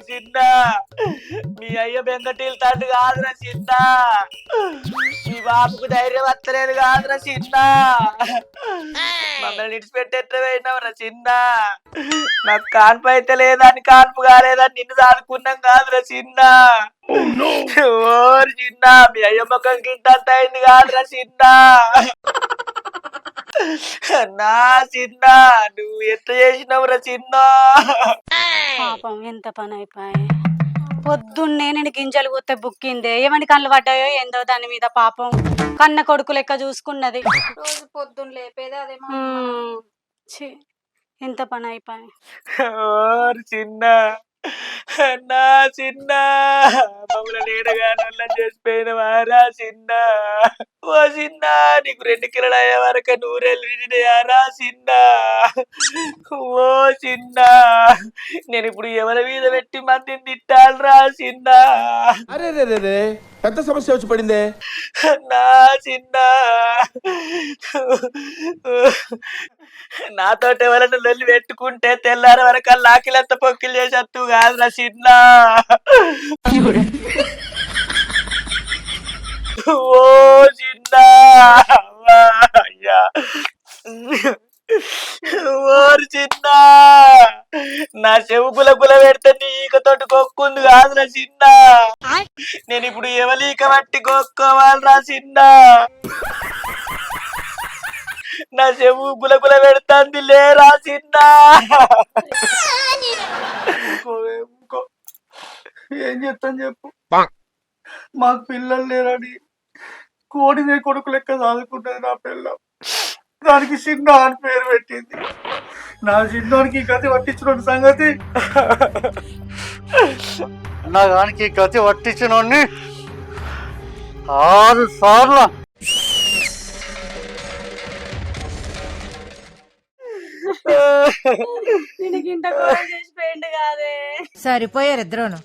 చిన్న మీ అయ్య బెంగటీలు తండ్రి కాదురా చిన్న మీ బాబుకు ధైర్యం వస్తలేదు కాదురా చిన్న మమ్మల్ని ఇడిచిపెట్టేట్టు పోయినావురా చిన్న నాకు కాన్పు అయితే లేదని కాన్పు కాలేదని నిన్ను సాదుకున్నాం కాదురా చిన్న ఓరి చిన్న మీ అయ్య ముఖం గింతంత అయింది కాదురా చిన్న నా చిన్న నువ్వు ఎట్లా చేసినావురా చిన్న పాపం ఎంత పని అయిపోయి పొద్దున్నే నేను గింజలు పోతే బుక్కిందే ఏమని కళ్ళు పడ్డాయో ఏందో దాని మీద పాపం కన్న కొడుకు లెక్క చూసుకున్నది రోజు పొద్దున్న లేపేది అదేమో ఎంత పని అయిపోయి ఓరి చిన్న నా చిన్న మమ్మల్ని నీడగానోళ్ళ చేసిపోయిన వారా చిన్న ఓ చిన్న నీకు 2 కిలోలు అయ్యే వరకు నూరెళ్ళినాయారా చిన్న ఓ చిన్న నేను ఇప్పుడు ఎవరి మీద పెట్టి మందిని తిట్టాలరా చిన్న అరే రే రే పెద్ద సమస్య వచ్చి పడిందే నా చిన్న నాతోటి ఎవరైనా లొల్లి పెట్టుకుంటే తెల్లారి వరకు లాకిలంత పొక్కిలు చేసేట్టు కాదురా చిన్న ఓ చిన్న అయ్యా ఓరు చిన్న నా చెవు గుల పెడితే నీ ఈకతోటి కొక్కుంది కాదురా చిన్న నేను ఇప్పుడు ఎవలీక పట్టి కొక్కోవాలిరా చిన్న నా చెవు గుల పెడతాంది లేరా చిన్న ఏం చెప్తాను చెప్పు మాకు పిల్లలు లేరని కోడినే కొడుకు లెక్క చదువుకుంటుంది నా పిల్ల దానికి చిన్న అని పేరు పెట్టింది నా చిన్నోనికి గతి పట్టించిన సంగతి నా దానికి గతి పట్టించినోడిని 6 సార్లు దీనికి ఇంత ఘోరం చేసిపోయిండు కాదే సరిపోయారు ఇద్దరును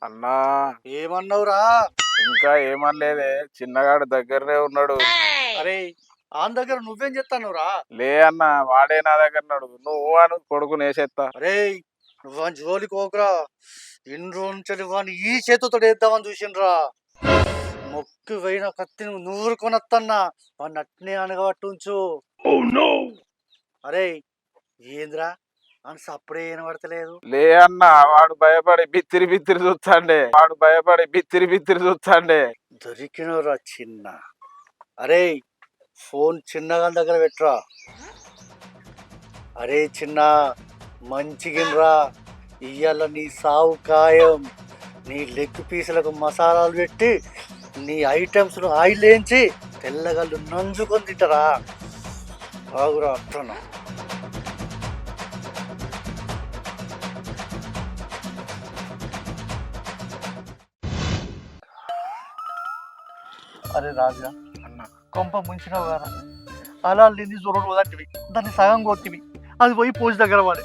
అన్నా ఏమన్నావురా? ఇంకా ఏమనలేదే చిన్నగాడు దగ్గరనే ఉన్నాడు. అరే ఆన్ దగ్గర నువ్వేం చెప్తానురా? లే అన్న వాడే నా దగ్గర ఉన్నాడు. నువ్వు అను కొడుకుని వేసేస్తా. అరే నువ్వు జోలికి పోకురా. ఇన్ని రోజులు వాడిని ఈ చేతితో వేద్దామని చూసిండ్రా. మొక్కు పోయిన కత్తిని నూరుకొనొత్తన్నా వాడిని అట్నే అనగబట్టి ఉంచు. అరే ఏంద్రా అని సప్పుడే వినబడతలేదు. లే అన్న వాడు భయపడి బిత్తిరి చూస్తాండే. దొరికినరా చిన్న. అరే ఫోన్ చిన్నగా దగ్గర పెట్టరా. అరే చిన్న మంచిగినరా, ఇయ్యాల నీ సావు ఖాయం. నీ లెగ్ పీసులకు మసాలాలు పెట్టి నీ ఐటమ్స్ను ఆయిల్ వేయించి తెల్లగల్లు నంజుకొని తింటారా. బాగురా అట్టను. అరే రాజా అన్న కొంప ముంచినావు కదా. అలా లేని జ్వరం వదటివి, దాన్ని సగం కొట్టివి, అది పోయి పోసి దగ్గర వాడే.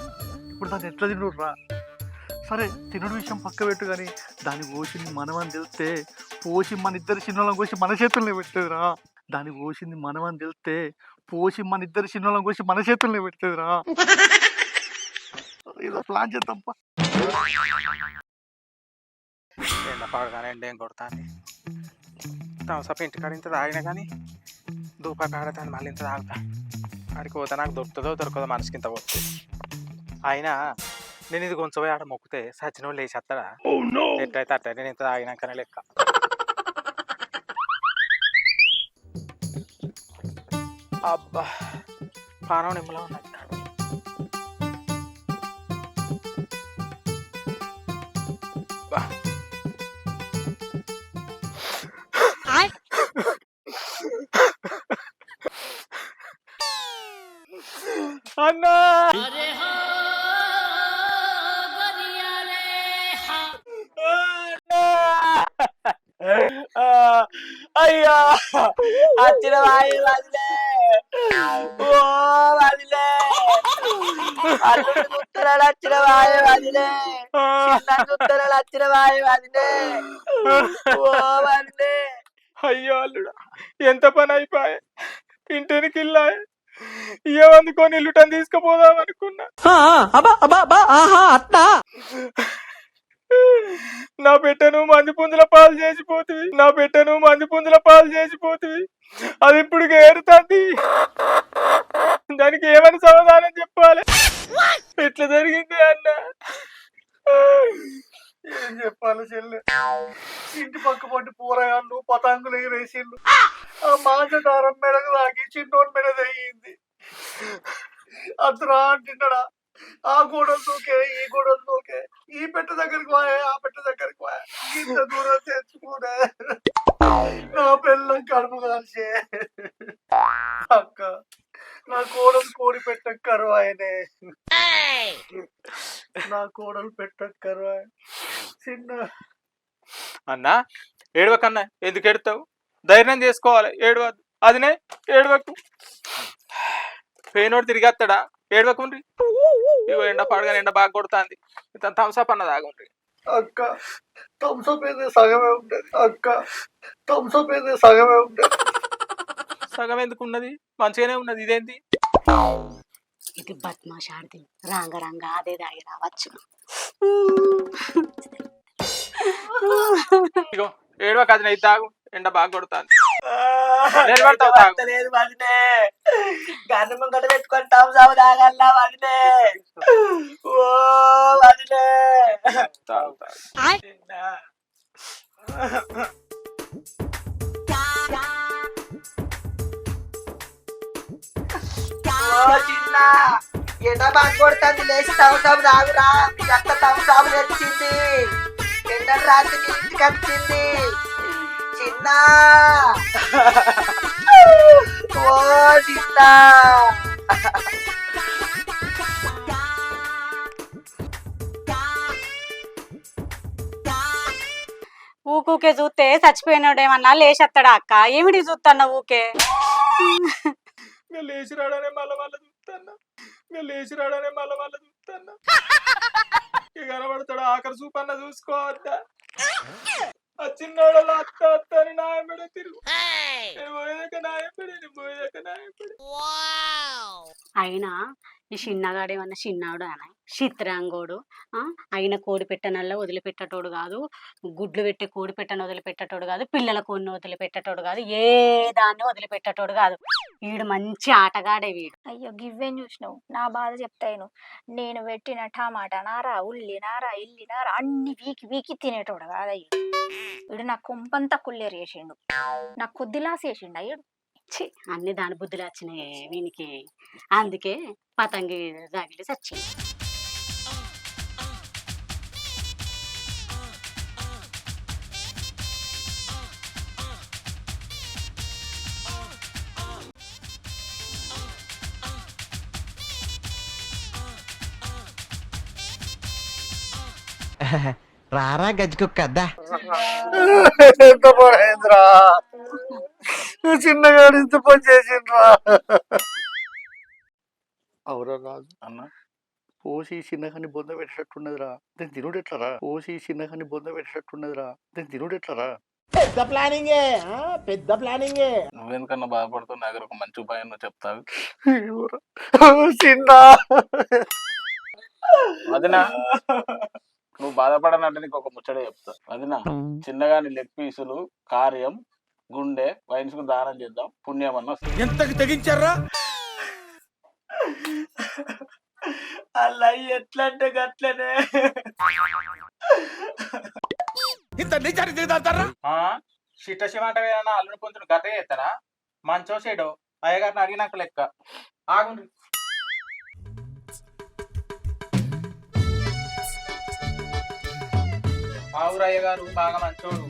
ఇప్పుడు దాన్ని ఎట్లా తినుడురా? సరే తినుడు విషయం పక్క పెట్టు, కానీ దాన్ని పోసింది మనమని తెలిస్తే పోసి మన ఇద్దరు చిన్నోళ్ళం కోసి మన చేతుల్లో పెట్టేదిరా. దాన్ని పోసింది మనమని తెలిస్తే పోసి మన ఇద్దరు చిన్నోళ్ళం కోసి మన చేతుల్లో పెట్టేదిరా. ఏదో ప్లాన్ చేద్దాంపా. ఎండ పడగానే ఎండ ఏం కొడతాను తమసపు ఇంటికాడ ఇంత తాగినా కానీ దూపా కాడతాను మళ్ళీ ఇంత తాగుతా. ఆడికి పోతే నాకు దొరుకుతుందో దొరకదో మనసుకి ఇంత పోతుంది. అయినా నేను ఇది కొంచెం పోయి ఆడ మొక్కితే సచిన వాళ్ళు వేసేస్తాడా? ఎట్లయితే అట్లా నేను ఇంత తాగినాకనే లెక్క. అబ్బా పానం నిమ్మలా ఉన్నది. అన్నా అయ్యా వచ్చిన వాయి వదిలే, ఓ వదిలే, అల్లుడు ముత్తరాలు వచ్చిన వాయి వదిలే, చిన్న ముత్తరాలు వచ్చిన వాయి వదిలే, ఓ వదిలే. అయ్యో అల్లుడా ఎంత పని అయిపోయే ఇంటికి ఇల్లాయే ఏమందుకొని ఇల్లుటని తీసుకుపోదాం అనుకున్నా నా బిడ్డను మంది పుంజుల పాలు చేసిపోతుంది నా బిడ్డను మంది పుంజుల పాలు చేసిపోతుంది అది ఇప్పుడు ఏరుతుంది దానికి ఏమని సమాధానం చెప్పాలి ఎట్లా జరిగింది అన్న ఏం చెప్పాలి చెల్లె, ఇంటి పక్క పట్టి పూరగాళ్ళు పతంగులు ఎగిరేసిండు. ఆ మాంసదారం మెడకు తాకి చిన్నోని మీద తగ్గింది. అతను అంటున్నాడా ఆ గోడలు దూకే ఈ గోడలు దూకే ఈ పెట్ట దగ్గరికి పోయే ఆ పెట్ట దగ్గరికి పోయే ఇంత దూరం తెచ్చుకునే నా పిల్లం కడుపు కాల్చే. అక్క నా కోడలు కోడి పెట్టక్కరు ఆయనే, నా కోడలు పెట్టక్కరు ఆయన. చిన్న అన్నా ఏడవకన్నా ఎందుకు ఎడతావు ధైర్యం చేసుకోవాలి ఏడవద్దు అదినే ఏడవకు పేనోడు తిరిగేస్తాడా ఏడవకుండ్రి ఇగో ఎండ పాడుగా ఎండ బాగా కొడుతుంది ఇంత థమ్సప్ అన్న తాగుండ్రి అక్క థమ్సప్ అయితే సగమే ఉంటది. అక్క థమ్సప్ అయితే సగమే ఉంటది. సగం ఎందుకు ఉన్నది మంచిగానే ఉన్నది ఇదేంటి ఇది బద్మాష్ ఆడిది రంగ రంగ అదే దాగి రావచ్చు. ఇగో ఏడవక అది నైతే తాగు ఎండ బాగా కొడుతుంది నిలబడతావు తాగు లేదు వదినే, గన్ను ముంగట పెట్టుకొని థమ్సప్ తాగల్లా వదినే. ఓ వదినే తాగు తాగు చిన్న ఎండ బాగా కొడుతుంది, లేచి థమ్సప్ తాగురా. ఎంత థమ్సప్ తెచ్చింది, ఎండ రాత్రి ఇంటికి వచ్చింది చిన్న. ఓ చిన్న ఊకే చూస్తే చచ్చిపోయినాడు ఏమన్నా లేచేస్తాడా అక్క? ఏమిటి చూస్తాన్నా ఊకే? ఇంకా లేచి రాడనే మళ్ళీ చూస్తాన్నా లేచి రాడనే మళ్ళీ చూస్తాన్నా ఇక కనబడతాడు ఆఖరి చూపన్న చూసుకోవద్దా ఆ చిన్నోడలో అత్త అత్త అని నాయపడ తిరుగు నేను పోయేదాకా నాయపడి నేను పోయేదాకా నాయపడి. అయినా ఈ చిన్నగాడు ఏమన్నా చిన్నాడు అని చిత్రాంగోడు అయిన కోడి పెట్టనల్లా వదిలిపెట్టేటోడు కాదు, గుడ్లు పెట్టే కోడి పెట్టని వదిలిపెట్టేటోడు కాదు, పిల్లల కోడిని వదిలిపెట్టేటోడు కాదు, ఏ దాన్ని వదిలిపెట్టేటోడు కాదు. వీడు మంచి ఆటగాడే వీడు. అయ్యో గివ్వేం చూసినావు, నా బాధ చెప్తాను. నేను పెట్టిన టమాటా నారా ఉల్లి నారా ఇల్లి నారా అన్ని వీకి వీకి తినేటోడు కాదయ్యో వీడు. నా కొంపంతా కుల్లేరు చేసిండు, నా కొద్దిలాసి చేసిండు అయ్యాడు. ఛీ, అన్ని దాని బుద్ధులు వచ్చినాయి వీనికి, అందుకే పతంగి జాగిలి చచ్చింది. రారా గజ్జుకుక్కద్దా ఎంత పడైందిరా, చిన్నగాడు ఇంత పని చేసిండ్రా. అవురా రాజు అన్న, పోసి చిన్నగాని బొంద పెట్టేటట్టున్నదిరా, దాని తినుడు ఎట్లరా? పోసి చిన్నగాని బొంద పెట్టేటట్టున్నదిరా, దాని తినుడు ఎట్లరా? పెద్ద ప్లానింగే పెద్ద ప్లానింగే. నువ్వెందుకన్నా బాధపడుతూ నా దగ్గర ఒక మంచి ఉపాయం చెప్తావు. చిన్న అదినా నువ్వు బాధపడనంటే నీకు ఒక ముచ్చట చెప్తా. అదినా చిన్నగా నీ లెగ్ పీసులు కార్యం గుండె వైన్స్ కు దానం చేద్దాం, పుణ్యం అన్న వస్తుంది. ఎంతకు తెగించారా? అలా ఎట్లంటే గట్లనే. ఇంత నిజానికి దిగుతారా? చిట్టశిమంట వేదన్నా అల్లుని పొందును గత చేస్తారా? మంచో చెడో అయ్యగారిని అడిగినాక లెక్క. ఆగుండ్రి ఆవురయ్య గారు బాగా మంచోడు,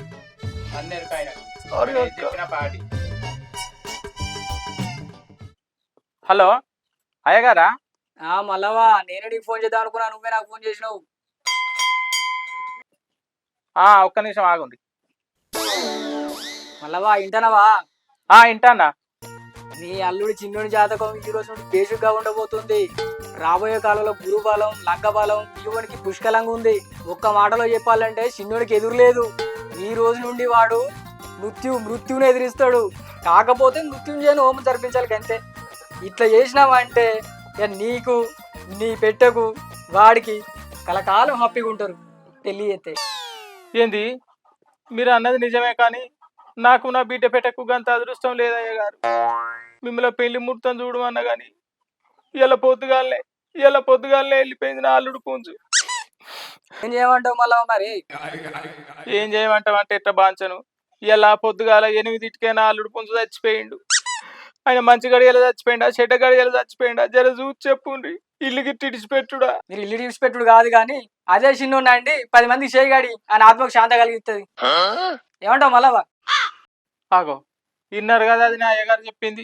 అన్ని ఎరుకాయన చెప్పిన పాటి. హలో అయ్యగారా? మళ్ళవా నేనే నీకు ఫోన్ చేద్దాం అనుకున్నా, నువ్వే నాకు ఫోన్ చేసినావు. ఒక్క నిమిషం ఆగుండి. మళ్ళవా ఇంటనవా? ఇంటానా. నీ అల్లుడి చిన్నోడి జాతకం ఈ రోజు నుండి బేషుగ్గా ఉండబోతుంది. రాబోయే కాలంలో గురుబలం లంకబలం ఇవ్వనికి పుష్కలంగా ఉంది. ఒక్క మాటలో చెప్పాలంటే చిన్నోడికి ఎదురులేదు. ఈ రోజు నుండి వాడు మృత్యువుని ఎదిరిస్తాడు. కాకపోతే మృత్యుంజయని హోమం జరిపించాలి అంతే. ఇట్లా చేసినావంటే ఇక నీకు నీ పెట్టకు వాడికి కలకాలం హ్యాపీగా ఉంటారు పెళ్ళి అయితే. ఏంది మీరు అన్నది నిజమే, కానీ నాకు నా బిడ్డ పెట్టకు గంత అదృష్టం లేదయ్య గారు. మిమ్మల్ని పెళ్లి ముహూర్తం చూడమన్నా కానీ ఇలా పొద్దుగాలనే వెళ్ళిపోయింది నా అల్లుడు పుంజు. ఏం చేయమంటావు మళ్ళా మరి? ఏం చేయమంటావు అంటే ఎట్లా బాంచను. ఇలా పొద్దుగాల 8ికే నా అల్లుడు పుంజు చచ్చిపోయిండు. ఆయన మంచి గడియలు చచ్చిపోయిండా చెడ్డ గడియలు చచ్చిపోయిండా జర చూసి చెప్పుండ్రి. ఇల్లుకి ఇడిచిపెట్టుడా. మీరు ఇల్లు తీసిపెట్టుడు కాదు కానీ అదే చిన్న అండి 10 మందికి చేయగాడి ఆయన ఆత్మకు శాంత కలిగిస్తుంది. ఏమంటావు మళ్ళా? ఆగో ఇన్నారు కదా, అది నా అయ్యగారు చెప్పింది.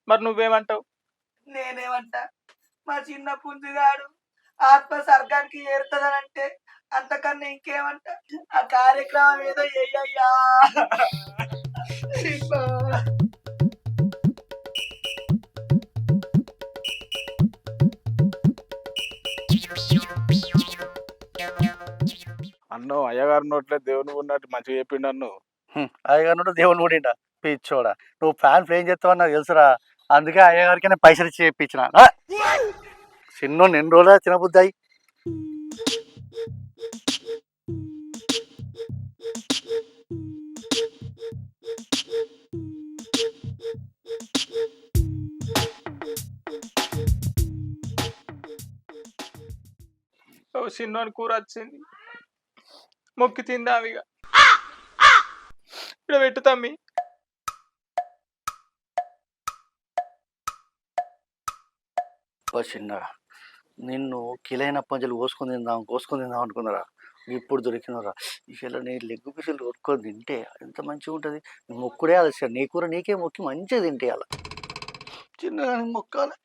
మరి నువ్వేమంటావు? నేనేమంటా, మా చిన్న పుంజుగాడు ఆత్మ స్వర్గానికి ఏరుతుందనంటే అంతకన్నా ఇంకేమంటా. ఆ కార్యక్రమం ఏదో అయ్యయ్యా. అన్నో అయ్యగారు నోట్లే దేవుని ఉన్నట్టు మంచిగా చెప్పిండు అన్ను. అయ్యగారు దేవుని ఊడింట పిచ్చోడా. నువ్వు ఫ్యాన్ ప్లే చేస్తావని నాకు తెలుసురా. అందుకే అయ్యగారికి నేను పైసలు ఇచ్చి చెప్పించిన. చిన్న 2 రోజులు తినబుద్దాయి. చిన్నోని కూర వచ్చింది, మొక్కి తిందామిగా. ఇక్కడ పెట్టు తమ్మి. చిన్నగా నిన్ను కిలైన పంజలు కోసుకొని తిందాం అనుకున్నారా. ఇప్పుడు దొరికినరా. ఇలా నీ లెగ్గు పీసులు కొట్టుకొని తింటే ఎంత మంచిగా ఉంటుంది. మొక్కుడే ఆలస్యం. నీ కూర నీకే మొక్కి మంచిగా తింటే అలా చిన్నగా మొక్కాలి.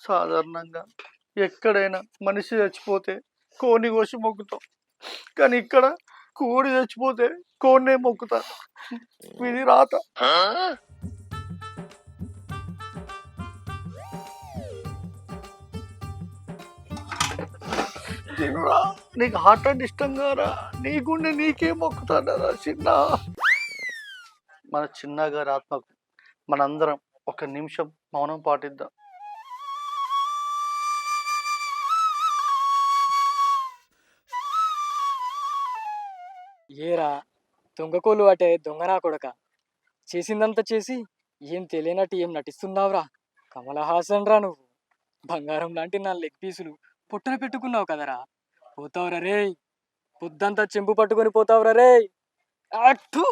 సాధారణంగా ఎక్కడైనా మనిషి చచ్చిపోతే కోడిని కోసి మొక్కుతాం, కానీ ఇక్కడ కోడి చచ్చిపోతే కోడినే మొక్కుతా. ఇది రాత. తినురా, నీకు హార్ట్ అంటే ఇష్టం కారా. నీకుండే నీకే మొక్కుతాడరా చిన్న. మన చిన్నగారి ఆత్మకు మనందరం 1 నిమిషం మౌనం పాటిద్దాం. ఏరా దొంగకోలు అటే దొంగనా కొడక, చేసిందంతా చేసి ఏం తెలియనట్టు ఏం నటిస్తున్నావురా. కమల హాసన్ రా నువ్వు. బంగారం లాంటి నా లెగ్ పీసులు పొట్టన పెట్టుకున్నావు కదరా. పోతావురా రే, పొద్దంతా చెంపు పట్టుకొని పోతావురా రే. అట్టు